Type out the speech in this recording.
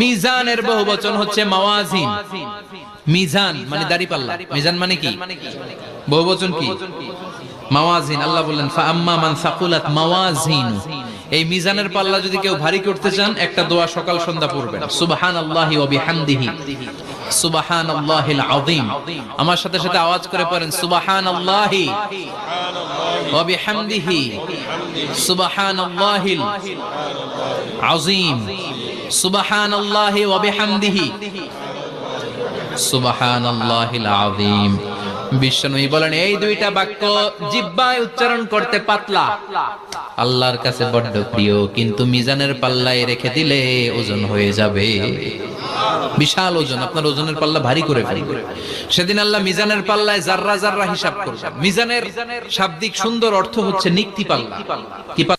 মিজানের বহুবচন হচ্ছে মাওয়াজিন। মিজান মানে দাড়িপাল্লা, মিজান মানে কি? বহুবচন কি? মাওয়াজিন। আল্লাহ বললেন ফাআম্মা মান সাকুলাত মাওয়াজিনু। এই মিজানের পাল্লা যদি কেউ ভারী করতে চান, একটা দোয়া সকাল সন্ধ্যা পড়বেন, সুবহানাল্লাহি ওয়া বিহামদিহি সুবহানাল্লাহিল আযীম। আমার সাথে সাথে আওয়াজ করে পড়েন সুবহানাল্লাহি ওয়া বিহামদিহি সুবহানাল্লাহিল আযীম সুবহানাল্লাহি ওয়া বিহামদিহি সুবহানাল্লাহিল আযীম। বিশ্বনবী বলেন এই দুইটা বাক্য জিহ্বায় উচ্চারণ করতে পাতলা, আল্লাহর কাছে বড্ড প্রিয়, কিন্তু মিজানের পাল্লায় রেখে দিলে ওজন হয়ে যাবে, বিশাল ওজন, আপনার ওজনের পাল্লা ভারী করে ফেলবে। সেদিন আল্লাহ মিজানের পাল্লায় জাররা জাররা হিসাব করবেন। মিজানের শাব্দিক সুন্দর অর্থ হচ্ছে নিক্তি পাল্লা। কি পাল্লা?